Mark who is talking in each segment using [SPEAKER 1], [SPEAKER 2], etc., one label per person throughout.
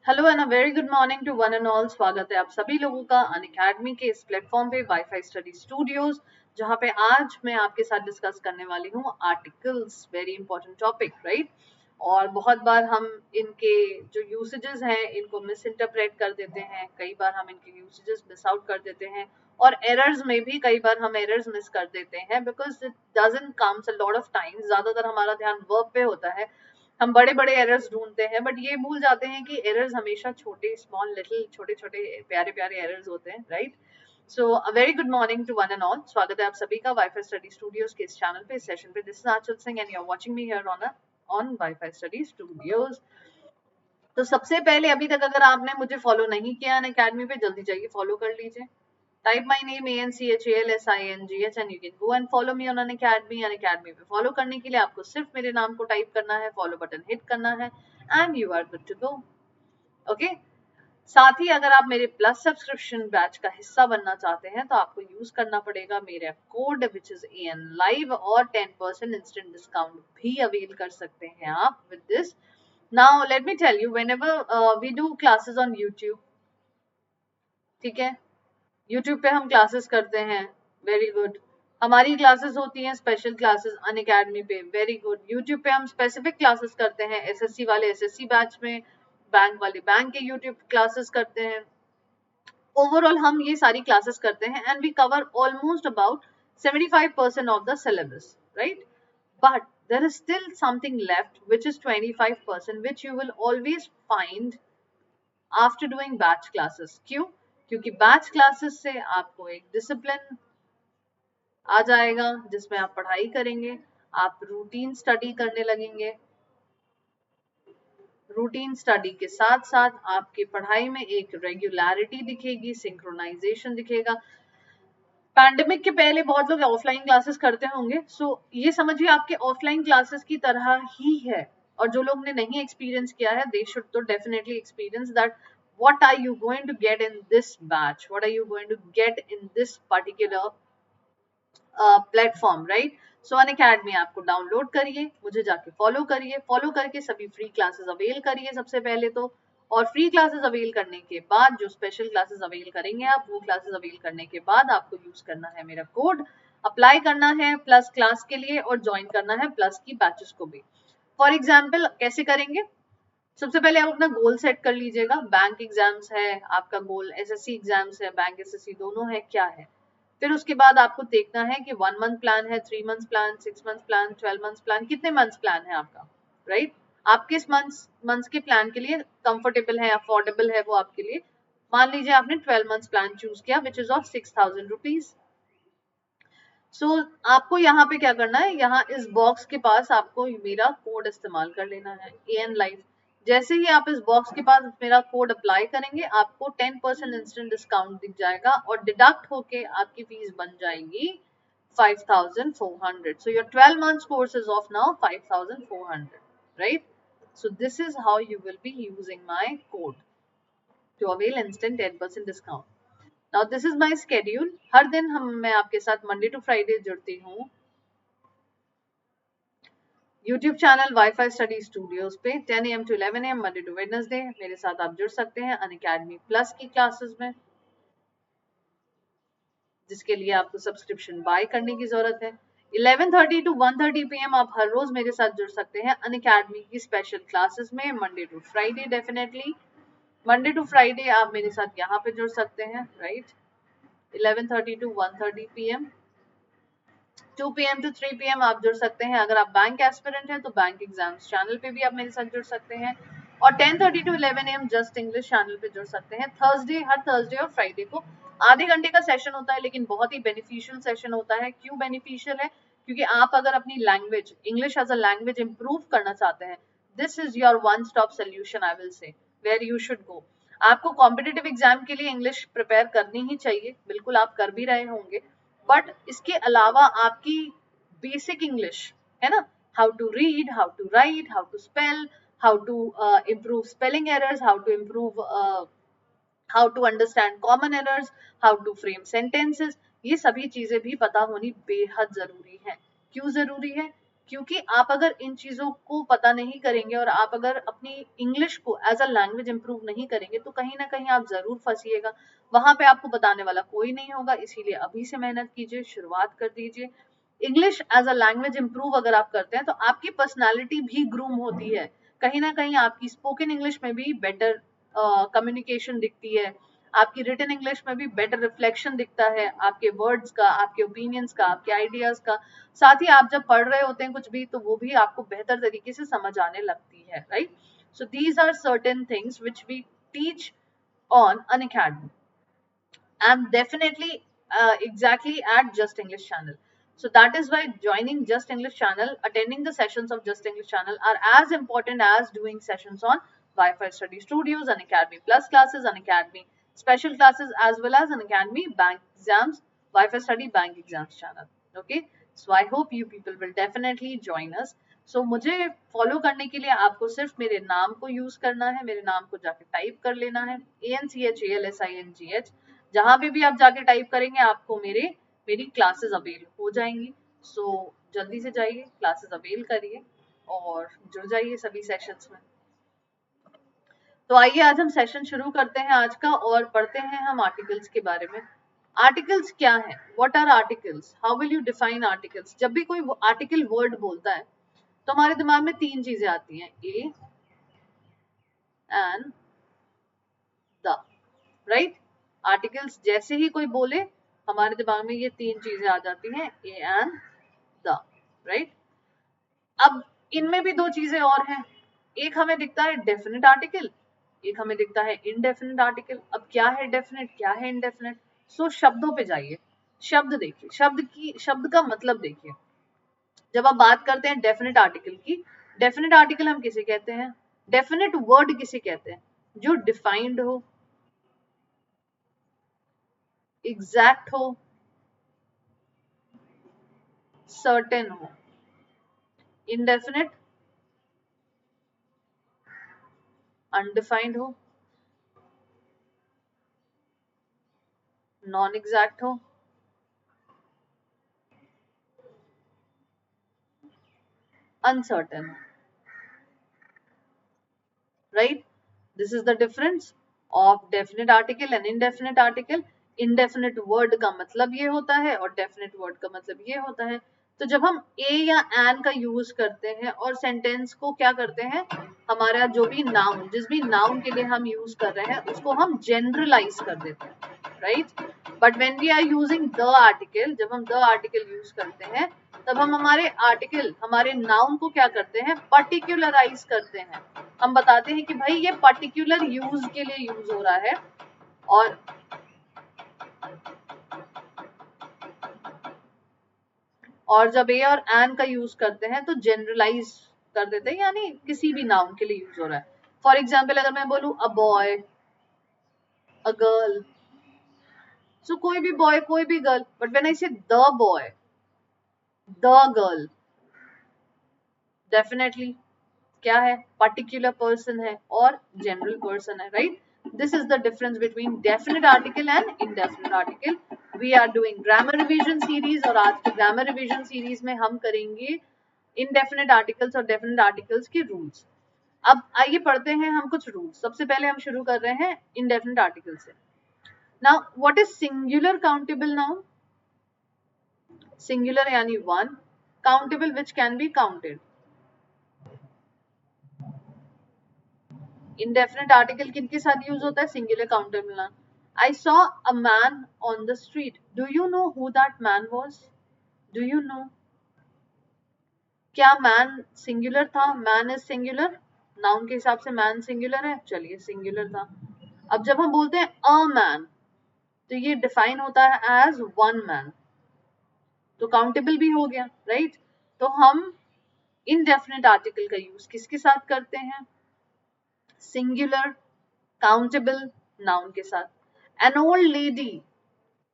[SPEAKER 1] Hello and a very good morning to one and all. स्वागत है आप सभी लोगों का अनअकैडमी के इस प्लेटफॉर्म पे वाईफाई स्टडी स्टूडियोज, जहाँ पे आज मैं आपके साथ डिस्कस करने वाली हूँ articles. Very important topic, right. और बहुत बार हम इनके जो यूसेजेस हैं इनको मिस इंटरप्रेट कर देते हैं, कई बार हम इनके यूसेजेस मिस आउट कर देते हैं, और एरर्स में भी कई बार हम एरर्स मिस कर देते हैं because it doesn't comes a lot of time. ज्यादातर हमारा ध्यान वर्ब पे होता है, हम बड़े बड़े एरर्स ढूंढते हैं बट ये भूल जाते हैं कि एरर्स हमेशा छोटे स्मॉल लिटिल छोटे छोटे प्यारे प्यारे एरर्स होते हैं, right. So a very good morning to one and all. स्वागत है आप सभी का वाईफाई स्टडी स्टूडियोज के इस चैनल पे, इस सेशन पे। This is Aanchal Singh and you are watching me here on WiFi study studios. तो सबसे पहले, अभी तक अगर आपने मुझे फॉलो नहीं किया अनअकैडमी पे, जल्दी जाइए फॉलो कर लीजिए। Type my name ANCHALSINGH and you can go and follow me on Unacademy. Unacademy पे फॉलो करने के लिए आपको सिर्फ मेरे नाम को टाइप करना है, फॉलो बटन हिट करना है and you are good to go. Okay. साथ ही अगर आप मेरे प्लस सब्सक्रिप्शन बैच का हिस्सा बनना चाहते हैं तो आपको यूज करना पड़ेगा मेरा code which is AN live, और 10% इंस्टेंट डिस्काउंट भी अवेल कर सकते हैं आप with this. Now let me tell you, whenever we do classes on YouTube, ठीक है, यूट्यूब पे हम क्लासेस करते हैं, वेरी गुड। हमारी क्लासेस होती हैं स्पेशल क्लासेस अनअकैडमी पे, वेरी गुड। यूट्यूब पे हम स्पेसिफिक क्लासेस करते हैं, एसएससी वाले एसएससी बैच में, बैंक वाले बैंक के यूट्यूब क्लासेस करते हैं। ओवरऑल हम ये सारी क्लासेस करते हैं and we cover almost about 75% of the syllabus, right. But there is still something left which is 25% which you will always find after doing batch classes. क्यों? क्योंकि बैच क्लासेस से आपको एक डिसिप्लिन आ जाएगा जिसमें आप पढ़ाई करेंगे, आप रूटीन स्टडी करने लगेंगे। रूटीन स्टडी के साथ साथ आपकी पढ़ाई में एक रेगुलरिटी दिखेगी, सिंक्रोनाइजेशन दिखेगा। पैंडेमिक के पहले बहुत लोग ऑफलाइन क्लासेस करते होंगे, सो ये समझिए आपके ऑफलाइन क्लासेस की तरह ही है। और जो लोग ने नहीं एक्सपीरियंस किया है, दे शुड तो definitely experience that what are you going to get in this batch, what are you going to get in this particular platform, right. So Unacademy आपको डाउनलोड करिए, मुझे जाके फॉलो करिए, फॉलो करके सभी फ्री क्लासेस अवेल करिए सबसे पहले तो। और फ्री क्लासेस अवेल करने के बाद जो स्पेशल क्लासेस अवेल करेंगे आप, वो क्लासेस अवेल करने के बाद आपको यूज करना है मेरा कोड, अप्लाई करना है प्लस क्लास के लिए और ज्वाइन करना है प्लस की बैचेस को भी। फॉर एग्जाम्पल कैसे करेंगे? सबसे पहले आप अपना गोल सेट कर लीजिएगा। बैंक एग्जाम्स है आपका गोल, एसएससी एग्जाम्स है, बैंक एसएससी दोनों है, क्या है। फिर उसके बाद आपको देखना है कि 1 मंथ प्लान है, 3 month plan, 6 month plan, 12 month plan, कितने मंथ्स प्लान है आपका, राइट। आप किस मंथ्स के प्लान के लिए कंफर्टेबल है, अफोर्डेबल है वो आपके लिए। मान लीजिए आपने 12 मंथ्स प्लान चूज किया विच इज ऑफ 6,000 रुपीज। सो आपको यहाँ पे क्या करना है, यहाँ इस बॉक्स के पास आपको मेरा कोड इस्तेमाल कर लेना है, AN लाइव। जैसे ही आप इस बॉक्स के पास मेरा कोड अप्लाई करेंगे, आपको 10% इंस्टेंट डिस्काउंट दिख जाएगा और डिडक्ट होके आपकी फीस बन जाएगी 5,400। So your 12 months course is of now 5,400, right. So this is how you will be using my code to avail instant 10% discount. Now this is my schedule. हर दिन मैं आपके साथ मंडे टू फ्राइडे जुड़ती हूँ YouTube channel WiFi study studios पे 10 AM to 11 AM Monday to Wednesday. मेरे साथ आप जुड़ सकते हैं अनअकैडमी प्लस की क्लासेस में, जिसके लिए आपको सब्सक्रिप्शन बाय करने की जरूरत है। 11:30 to 1:30 PM आप हर रोज मेरे साथ जुड़ सकते हैं अनअकैडमी की स्पेशल क्लासेस में, Monday to Friday. Definitely Monday to Friday आप मेरे साथ यहाँ पे जुड़ सकते हैं, right. 11:30 to 1:30 PM, 2 PM to 3 PM आप जुड़ सकते हैं। अगर आप बैंक एस्पिरेंट हैं तो बैंक एग्जाम्स चैनल पे भी आप मेरे साथ जुड़ सकते हैं। और 10:30 to 11 AM just English channel पे जुड़ सकते हैं। हर थर्सडे और फ्राइडे को आधे घंटे का सेशन होता है, लेकिन बहुत ही बेनिफिशियल सेशन होता है। क्यों बेनिफिशियल है? क्योंकि आप अगर अपनी language, English as a language improve करना चाहते हैं, this is your one stop solution, I will say, where you should go. आपको कॉम्पिटेटिव एग्जाम के लिए इंग्लिश प्रिपेयर करनी ही चाहिए, बिल्कुल आप कर भी रहे होंगे, बट इसके अलावा आपकी बेसिक इंग्लिश है ना, how to read, how to write, how to spell, how to improve spelling errors, how to improve, how to understand common errors, how to frame sentences, ये सभी चीजें भी पता होनी बेहद जरूरी है। क्यों जरूरी है? क्योंकि आप अगर इन चीजों को पता नहीं करेंगे और आप अगर अपनी इंग्लिश को एज अ लैंग्वेज इंप्रूव नहीं करेंगे तो कहीं ना कहीं आप जरूर फंसिएगा, वहां पे आपको बताने वाला कोई नहीं होगा। इसीलिए अभी से मेहनत कीजिए, शुरुआत कर दीजिए। English as a language improve अगर आप करते हैं तो आपकी पर्सनालिटी भी ग्रूम होती है, कहीं ना कहीं आपकी स्पोकन इंग्लिश में भी बेटर कम्युनिकेशन दिखती है, आपकी रिटन इंग्लिश में भी बेटर रिफ्लेक्शन दिखता है, आपके वर्ड्स का, आपके ओपिनियंस का, आपके आइडियाज का। साथ ही आप जब पढ़ रहे होते हैं कुछ भी तो वो भी आपको बेहतर तरीके से समझ आने लगती है, right? So these are certain things which we teach on an academy and definitely exactly at Just English channel. So that is why joining Just English channel, attending the sessions of Just English channel are as important as doing sessions on Wi-Fi Study Studios, An Academy Plus classes, An Academy special classes, as well as An Academy bank exams, Wi-Fi Study bank exams channel. Okay, so I hope you people will definitely join us. सो मुझे follow करने के लिए आपको सिर्फ मेरे नाम को use करना है, मेरे नाम को जाके टाइप कर लेना है, ANCHALSINGH। जहां पे भी आप जाके टाइप करेंगे आपको मेरी क्लासेस अवेल हो जाएंगी। सो जल्दी से जाइए, क्लासेस अवेल करिए और जुड़ जाइए सभी सेशंस में। तो आइए आज हम सेशन शुरू करते हैं आज का और पढ़ते हैं हम आर्टिकल्स के बारे में। आर्टिकल्स क्या है? What are articles? How will you define articles? जब भी कोई आर्टिकल वर्ड बोलता है तो हमारे दिमाग में तीन चीजें आती हैं, A and the, right? Articles जैसे ही कोई बोले हमारे दिमाग में ये तीन चीजें आ जाती हैं, ए एंड द, राइट? अब इनमें भी दो चीजें और हैं, एक हमें दिखता है डेफिनेट आर्टिकल, एक हमें दिखता है इनडेफिनेट आर्टिकल। अब क्या है डेफिनेट, क्या है इनडेफिनेट? सो शब्दों पे जाइए, शब्द देखिए, शब्द का मतलब देखिए। जब आप बात करते हैं डेफिनेट आर्टिकल की, डेफिनेट आर्टिकल हम किसे कहते हैं? डेफिनेट वर्ड किसे कहते हैं? जो डिफाइंड हो, एग्जैक्ट हो, सर्टेन हो। इनडेफिनेट अनडिफाइंड हो, नॉन एग्जैक्ट हो, अनसर्टेन हो, right? This is the difference of definite article and indefinite article. Indefinite word का मतलब ये होता है और डेफिनेट वर्ड का मतलब ये होता है। तो जब हम ए या एन का यूज करते हैं और सेंटेंस को क्या करते हैं, हमारा जो भी नाउन, जिस भी नाउन के लिए हम यूज कर रहे हैं उसको हम जनरलाइज कर देते हैं, right? But when we are using the article, जब हम द आर्टिकल यूज करते हैं तब हम हमारे आर्टिकल, हमारे नाउन को क्या करते हैं, पर्टिकुलराइज करते हैं। हम बताते हैं कि भाई ये पर्टिकुलर यूज के लिए यूज हो रहा है, और जब ए और एन का यूज करते हैं तो जनरलाइज कर देते हैं, यानी किसी भी नाउन के लिए यूज हो रहा है। फॉर एग्जाम्पल अगर मैं बोलूं अ बॉय, अ गर्ल, सो कोई भी बॉय, कोई भी girl, but when I say the boy, the girl, definitely क्या है, पर्टिकुलर पर्सन है और जनरल पर्सन है, right? This is the difference between definite article and indefinite article. We are doing grammar revision series और आज की grammar revision series में हम करेंगे इनडेफिनेट आर्टिकल्स और डेफिनेट आर्टिकल्स के रूल्स। अब आइए पढ़ते हैं हम कुछ रूल्स। सबसे पहले हम शुरू कर रहे हैं इनडेफिनेट आर्टिकल से। Now what is singular countable noun? Singular यानी one, countable which can be counted. Indefinite article किनके साथ यूज होता है? Singular countable noun. I saw a man on the street, do you know who that man was? Do you know? क्या man singular था? Man is singular, noun के हिसाब से man singular है, चलिए सिंगुलर था। अब जब हम बोलते हैं अ मैन तो ये डिफाइन होता है एज वन मैन, तो काउंटेबल भी हो गया, राइट? तो हम इनडेफिनेट आर्टिकल का यूज किसके साथ करते हैं? सिंगुलर काउंटेबल नाउन के साथ। एन ओल्ड लेडी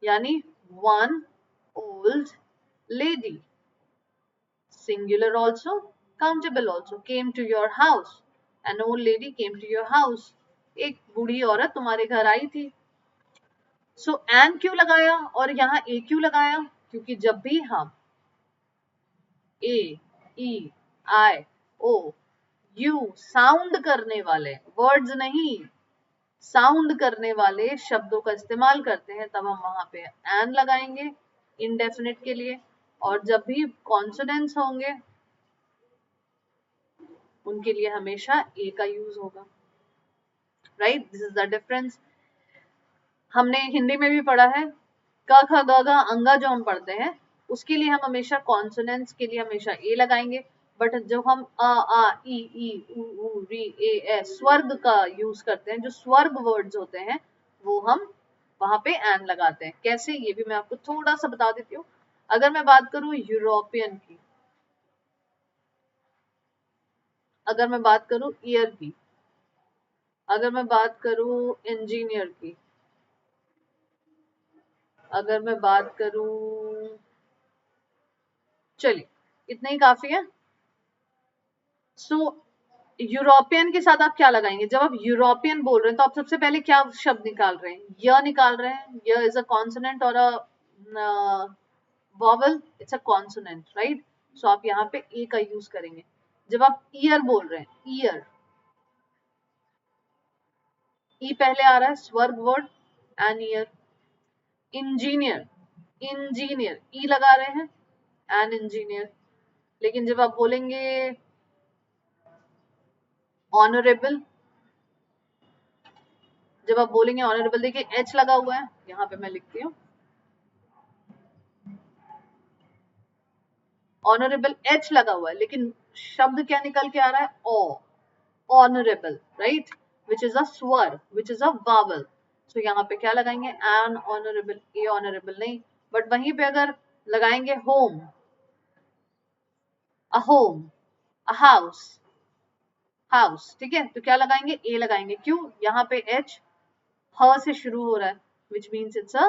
[SPEAKER 1] यानी one old lady, singular also, countable also, came to your house, an old lady came to your house, एक बूढ़ी औरत तुम्हारे घर आई थी। सो एन क्यों लगाया और यहाँ ए क्यों लगाया? क्योंकि जब भी हम ए ई, आई, ओ, यू, साउंड करने वाले, वर्ड्स नहीं, साउंड करने वाले शब्दों का इस्तेमाल करते हैं तब हम वहां पे एन लगाएंगे इंडेफिनिट के लिए। और जब भी कॉन्सोनेंट्स होंगे उनके लिए हमेशा ए का यूज होगा। Right, this is the difference. हमने हिंदी में भी पढ़ा है क ख ग घ अंगा जो हम पढ़ते हैं उसके लिए हम हमेशा कॉन्सोनेंट्स के लिए हमेशा ए लगाएंगे। बट जब हम अ आ ई उ ऊ री ए स्वर्ग का यूज करते हैं, जो स्वर्ग वर्ड्स होते हैं वो हम वहां पे एन लगाते हैं। कैसे, ये भी मैं आपको थोड़ा सा बता देती हूँ। अगर मैं बात करूं यूरोपियन की, अगर मैं बात करूं ईयर की, अगर मैं बात करूं इंजीनियर की, अगर मैं बात करूं, चलिए इतना ही काफी है। सो यूरोपियन के साथ आप क्या लगाएंगे? जब आप यूरोपियन बोल रहे हैं तो आप सबसे पहले क्या शब्द निकाल रहे हैं? य निकाल रहे हैं। य इज अ कॉन्सोनेंट और a vowel, it's a consonant, right. So आप यहाँ पे ए का यूज करेंगे। जब आप ईयर बोल रहे हैं, ईयर, ई पहले आ रहा है, स्वर्ग word, an year. Engineer, engineer, E लगा रहे हैं, एन इंजीनियर। लेकिन जब आप बोलेंगे ऑनरेबल, जब आप बोलेंगे ऑनरेबल, देखिए एच लगा हुआ है, यहाँ पे मैं लिखती हूँ ऑनरेबल, एच लगा हुआ है, लेकिन शब्द क्या निकल के आ रहा है? O, honourable, right, which is a स्वर, विच इज अ वावल। सो यहाँ पे क्या लगाएंगे? एन ऑनरेबल, ए ऑनरेबल नहीं। बट वहीं पे अगर लगाएंगे home, a home, a house, house, ठीक है, तो क्या लगाएंगे? ए लगाएंगे। क्यों? यहाँ पे एच ह से शुरू हो रहा है, which means it's a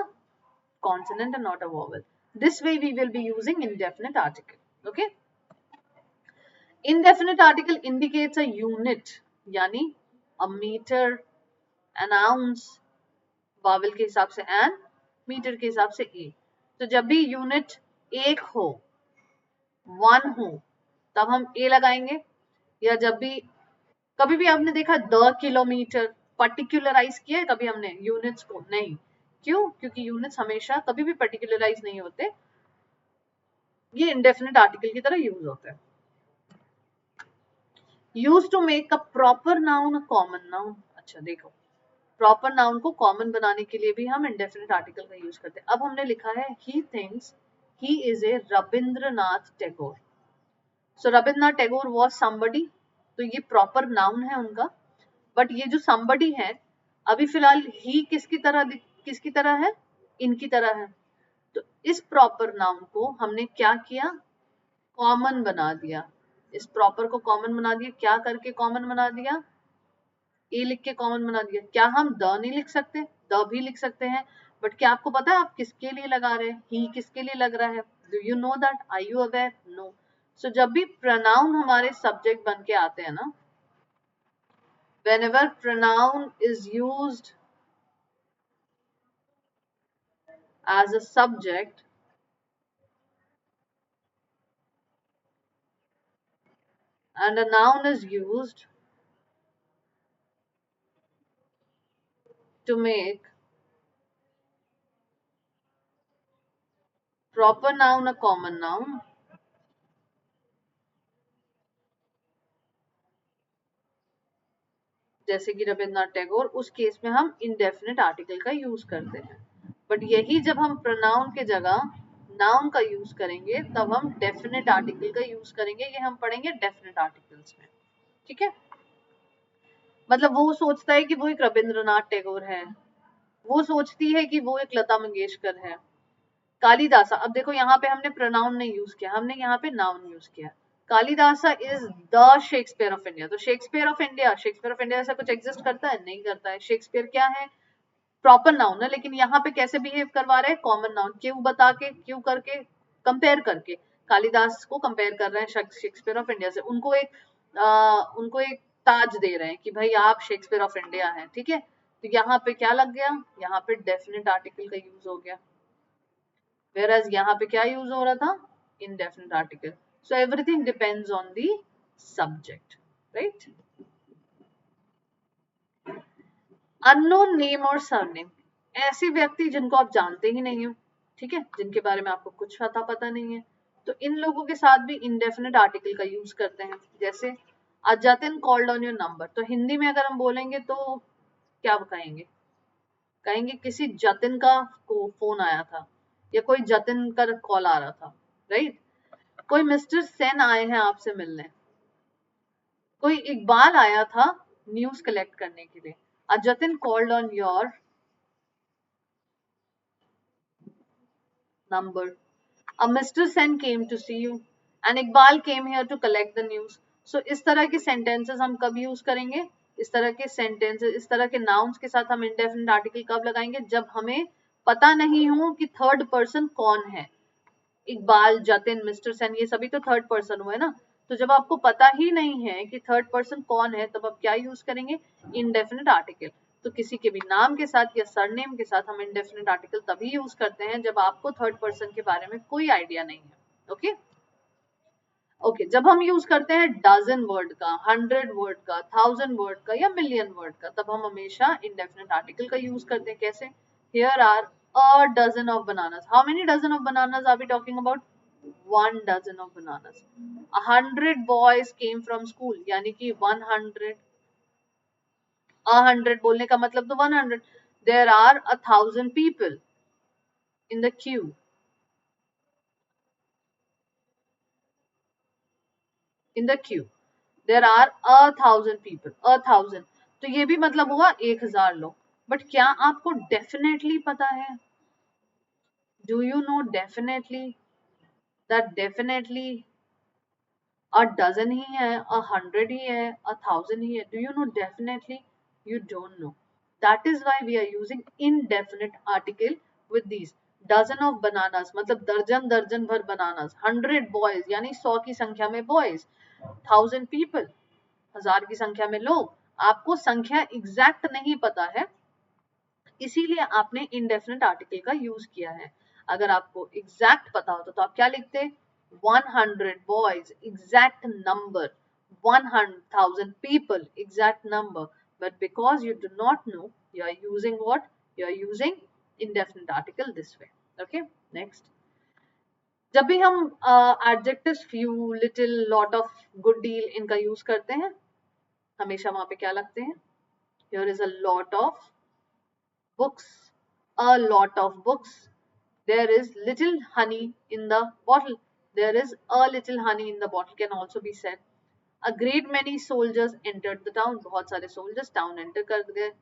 [SPEAKER 1] consonant and not a vowel. This way we will be using indefinite article. Okay? Indefinite article indicates a unit, यानी a meter, an ounce, vowel के हिसाब से an, meter के हिसाब से a. तो जब भी यूनिट एक हो, वन हो, तब हम a लगाएंगे। या जब भी, कभी भी आपने देखा द किलोमीटर पर्टिकुलराइज किया है कभी हमने यूनिट्स को? नहीं। क्यों? क्योंकि यूनिट्स हमेशा कभी भी पर्टिकुलराइज नहीं होते, ये इंडेफिनिट आर्टिकल की तरह यूज होते हैं। Use to make a proper noun a common noun. अच्छा देखो, प्रॉपर नाउन को कॉमन बनाने के लिए भी हम इंडेफिनिट आर्टिकल का यूज करते हैं। अब हमने लिखा है he thinks he is a Rabindranath Tagore. So Rabindranath Tagore was somebody, तो ये प्रॉपर नाउन है उनका। बट ये जो somebody है, अभी फिलहाल ही किसकी तरह है? इनकी तरह है। तो इस प्रॉपर नाउन को हमने क्या किया? कॉमन बना दिया। इस प्रॉपर को कॉमन बना दिया। क्या करके कॉमन बना दिया? ए लिख के कॉमन बना दिया। क्या हम द नहीं लिख सकते? द भी लिख सकते हैं। बट क्या आपको पता है आप किसके लिए लगा रहे हैं? ही किसके लिए लग रहा है? Do you know that? Are you aware? No. So जब भी pronoun हमारे सब्जेक्ट बन के आते हैं ना, whenever pronoun is used as a subject, and a noun is used to make proper noun a common noun, जैसे कि रविन्द्रनाथ टैगोर, उस केस में हम इंडेफिनिट आर्टिकल का यूज करते हैं। बट यही जब हम प्रोनाउन के जगह नाउन का यूज करेंगे तब हम डेफिनेट आर्टिकल का यूज करेंगे। ये हम पढ़ेंगे डेफिनेट आर्टिकल्स में, ठीक है। मतलब वो सोचता है कि वो एक रविंद्रनाथ टैगोर है, वो सोचती है कि वो एक लता मंगेशकर है, कालिदासा। अब देखो यहाँ पे हमने प्रोनाउन नहीं यूज किया, हमने यहाँ पे नाउन यूज किया। Kalidasa is the Shakespeare of India. तो Shakespeare of India, Shakespeare of India ऐसा कुछ एग्जिस्ट करता है? नहीं करता है। शेक्सपियर क्या है? प्रॉपर नाउन है, लेकिन यहाँ पे कैसे बिहेव करवा रहे हैं? Common noun. क्यों बता के, क्यों करके, कंपेयर करके कालिदास को कंपेयर कर रहे हैं शेक्सपियर ऑफ इंडिया से। उनको एक ताज दे रहे हैं कि भाई आप शेक्सपियर ऑफ इंडिया हैं, ठीक है। तो यहाँ पे क्या लग गया? यहाँ पे डेफिनेट आर्टिकल का यूज हो गया। Whereas यहाँ पे क्या यूज हो रहा था? Indefinite article. So everything depends on the subject, right? Unknown name और सरनेम, ऐसे व्यक्ति जिनको आप जानते ही नहीं हो, ठीक है, जिनके बारे में आपको कुछ पता नहीं है, तो इन लोगों के साथ भी इंडेफिनिट आर्टिकल का यूज करते हैं। जैसे a Jatin called on your number, तो हिंदी में अगर हम बोलेंगे तो क्या कहेंगे? कहेंगे किसी जतिन का को फोन आया था, या कोई जतिन का कॉल आ रहा था, राइट? कोई मिस्टर सेन आए हैं आपसे मिलने, कोई इकबाल आया था न्यूज कलेक्ट करने के लिए। A Jatin called on your number. A Mr. Sen came to see you and Iqbal came here to collect the news. So इस तरह के sentences हम कब use करेंगे? इस तरह के sentences, इस तरह के nouns के साथ हम indefinite article कब लगाएंगे? जब हमें पता नहीं हो कि third person कौन है। इकबाल, जतिन, मिस्टर सेन, ये सभी तो थर्ड पर्सन हुए ना। तो जब आपको पता ही नहीं है कि थर्ड पर्सन कौन है, तब आप क्या यूज करेंगे? Indefinite article. तो किसी के भी नाम के साथ या सरनेम के साथ हम इनडेफिनिट आर्टिकल तभी यूज करते हैं जब आपको थर्ड पर्सन के बारे में कोई आइडिया नहीं है। ओके ओके, जब हम यूज करते हैं डजन वर्ड का, 100 वर्ड का, 1000 वर्ड का या मिलियन वर्ड का, तब हम हमेशा indefinite article का यूज करते हैं। कैसे? Here are a dozen of bananas. How many dozen of bananas are we talking about? 1 dozen of bananas. 100 boys came from school, यानी कि 100, 100 बोलने का मतलब तो 100. There are 1000 people in the queue. In the queue there are 1000 people. 1000 तो ये भी मतलब हुआ 1000 लोग। बट क्या आपको डेफिनेटली पता है? Do you know definitely that definitely a dozen ही है, 100 ही है, 1000 ही है? Do you know definitely? You don't know. That is why we are using indefinite article with these. Dozen of bananas मतलब दर्जन दर्जन भर बनानास। 100 बॉयज यानी 100 की संख्या में बॉयज। 1000 पीपल 1000 की संख्या में लोग। आपको संख्या एग्जैक्ट नहीं पता है, इसीलिए आपने इनडेफिनिट आर्टिकल का यूज किया है। अगर आपको एग्जैक्ट पता होता तो आप क्या लिखते? 100 boys exact number, 1000 people exact number. But because you do not know, you are using what? You are using indefinite article this way. Okay, next. जब भी हम adjectives few, little, lot of, good deal इनका यूज करते हैं, हमेशा वहां पे क्या लगते हैं? Here is a lot of books, a lot of books. There is little honey in the bottle. There is a little honey in the bottle can also be said. A great many soldiers entered the town. बहुत सारे soldiers town enter कर गए.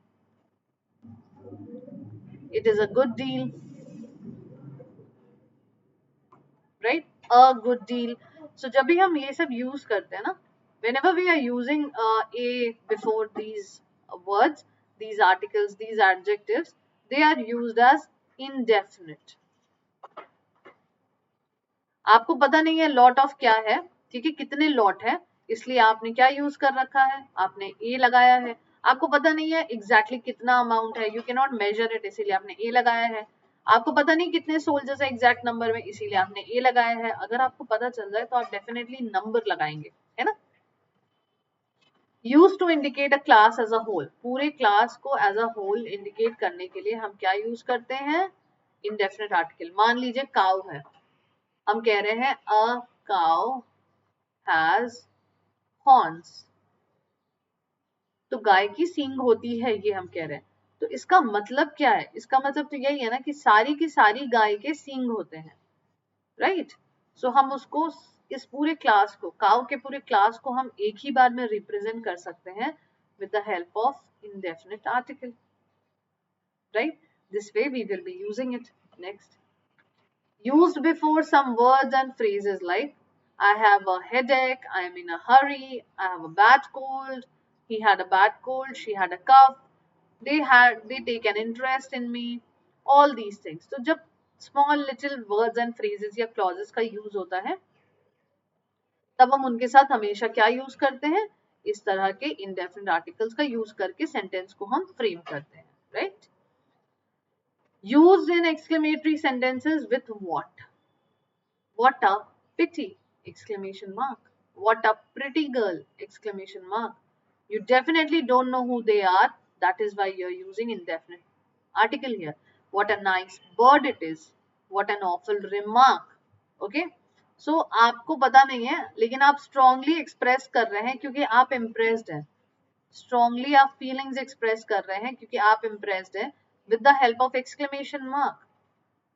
[SPEAKER 1] It is a good deal, right? A good deal. So जब भी हम ये सब use करते हैं ना, whenever we are using a before these words, these articles, these adjectives, they are used as indefinite. आपको पता नहीं है लॉट ऑफ क्या है, ठीक है, कितने लॉट है, इसलिए आपने क्या यूज कर रखा है? आपने ए लगाया है। आपको पता नहीं है एग्जैक्टली कितना अमाउंट है, you can not measure it, इसीलिए आपने ए लगाया है। आपको पता नहीं कितने सोल्जर्स है एग्जैक्ट नंबर में, इसीलिए आपने ए लगाया है। अगर आपको पता चल जाए तो आप डेफिनेटली नंबर लगाएंगे, है ना? Use to indicate a class as a whole, पूरे क्लास को एज अ होल इंडिकेट करने के लिए हम क्या यूज करते हैं? Indefinite article. मान लीजिए काउ है, हम कह रहे हैं अ काउ हैज हॉर्न्स, तो गाय की सींग होती है, ये हम कह रहे हैं। तो इसका मतलब क्या है? इसका मतलब तो यही है ना कि सारी की सारी गाय के सींग होते हैं, राइट? सो हम उसको, इस पूरे क्लास को, काउ के पूरे क्लास को हम एक ही बार में रिप्रेजेंट कर सकते हैं with the help of indefinite article, right? This way we will be using it. Next, used before some words and phrases like I have a headache, I am in a hurry, I have a bad cold, he had a bad cold, she had a cough, they take an interest in me, all these things. तो जब small little words and phrases या clauses का use होता है, तब हम उनके साथ हमेशा क्या use करते हैं? इस तरह के indefinite articles का use करके sentence को हम frame करते हैं, right? Used in exclamatory sentences with what? What a pity. Exclamation mark. What a pretty girl! Exclamation mark. You definitely don't know who they are. That is why you're using indefinite article here. What a nice bird it is. What an awful remark. Okay? So आपको पता नहीं है लेकिन आप strongly express कर रहे हैं क्योंकि आप impressed हैं. Strongly आप feelings express कर रहे हैं क्योंकि आप impressed हैं with the help of exclamation mark.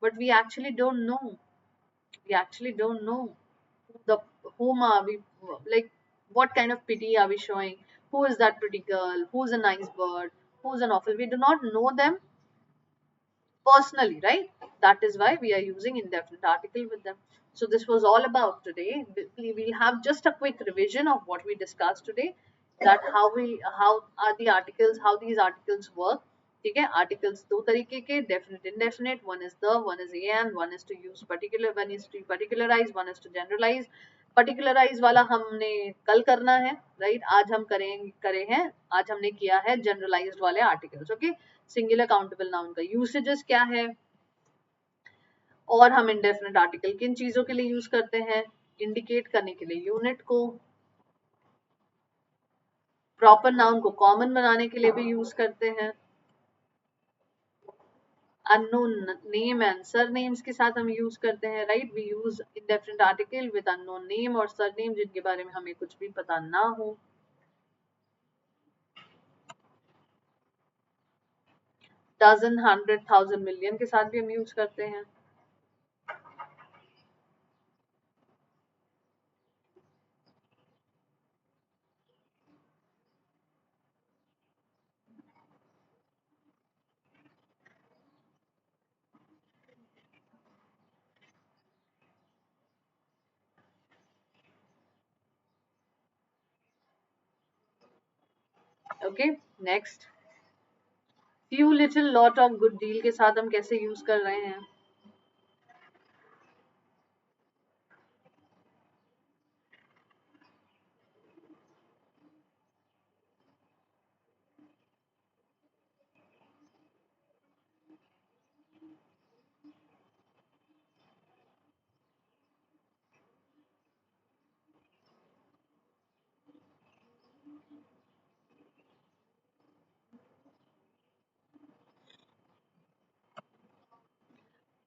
[SPEAKER 1] But we actually don't know. We actually don't know the whom are we, like what kind of pity are we showing, who is that pretty girl, who's a nice bird, who's an awful, we do not know them personally, right? That is why we are using indefinite article with them. So this was all about today. We'll have just a quick revision of what we discussed today, that how are the articles, how these articles work. ठीक है, articles दो तरीके के, definite indefinite, one is the, one is an, one is to use particular, one is to particularise, one is to generalise. Particularise वाला हमने कल करना है, राइट? आज हम करे हैं, आज हमने किया है जनरलाइज्ड वाले articles. Okay, singular countable noun का यूसेजेस क्या है, और हम इंडेफिनेट आर्टिकल किन चीजों के लिए यूज करते हैं, इंडिकेट करने के लिए यूनिट को, प्रॉपर नाउन को कॉमन बनाने के लिए भी यूज करते हैं, अननोन नेम एंड सरनेम्स के साथ हम यूज करते हैं, right? We use indefinite article with unknown name और सरनेम जिनके बारे में हमें कुछ भी पता ना हो. डजन, 100, 1000, मिलियन के साथ भी हम यूज करते हैं. Okay, next, few little lot of good deal के साथ हम कैसे यूज कर रहे हैं.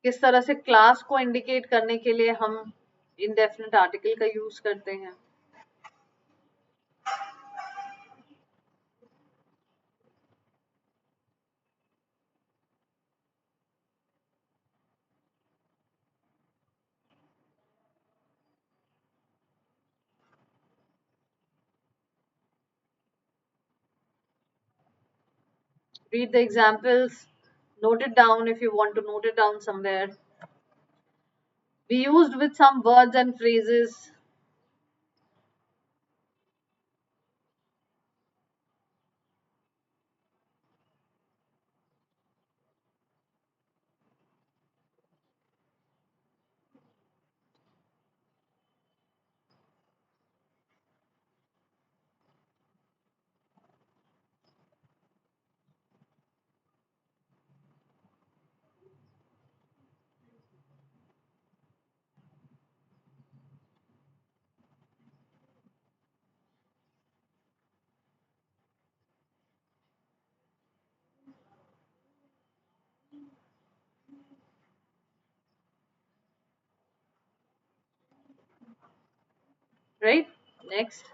[SPEAKER 1] किस तरह से क्लास को इंडिकेट करने के लिए हम इंडेफिनेट आर्टिकल का यूज करते हैं. Read the examples, note it down if you want to note it down somewhere. Be used with some words and phrases. Right? Next.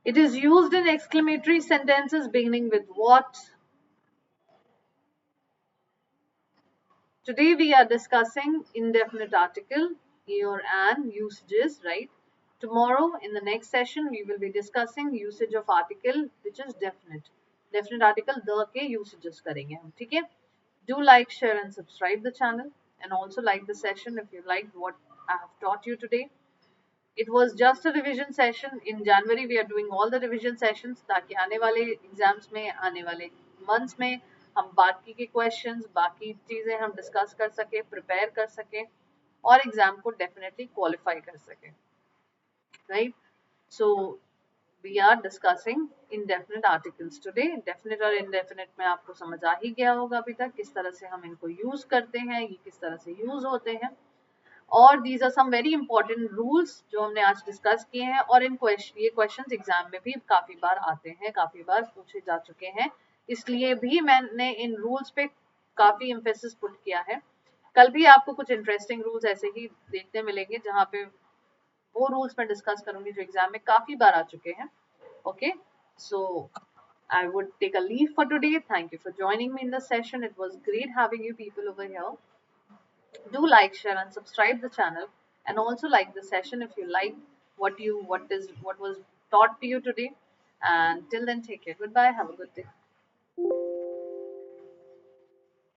[SPEAKER 1] It is used in exclamatory sentences beginning with what. Today we are discussing indefinite article, or an usages, right? Tomorrow in the next session we will be discussing usage of article which is definite. Definite article the के usages करेंगे हम, ठीक है? Do like, share and subscribe the channel, and also like the session if you liked what I have taught you today. It was just a revision session. In January we are doing all the revision sessions ताकि आने वाले exams में, आने वाले months में हम बाकी के क्वेश्चंस, बाकी चीजें हम डिस्कस कर सके, प्रिपेयर कर सके और एग्जाम को डेफिनेटली क्वालिफाई कर सके, right? So we are discussing indefinite articles today. Definite और indefinite में आपको समझ आ ही गया होगा अभी तक किस तरह से हम इनको यूज करते हैं, ये किस तरह से यूज होते हैं. और these are some very important rules जो हमने आज डिस्कस किए हैं, और ये क्वेश्चंस एग्जाम में भी काफी बार आते हैं, काफी बार पूछे जा चुके हैं, इसलिए भी मैंने इन रूल्स पे काफी एम्फेसिस पुट किया है। कल भी आपको कुछ इंटरेस्टिंग रूल्स ऐसे ही देखने मिलेंगे जहाँ पे वो रूल्स मैं डिस्कस करूंगी जो एग्जाम में काफी बार आ चुके हैं। Okay, so I would take a leave for today. Thank you for joining me in the session. It was great having you people over here. Do like, share, and subscribe the channel, and also like the session if you like what was taught to you today. And till then, take care. Goodbye. Have a good day.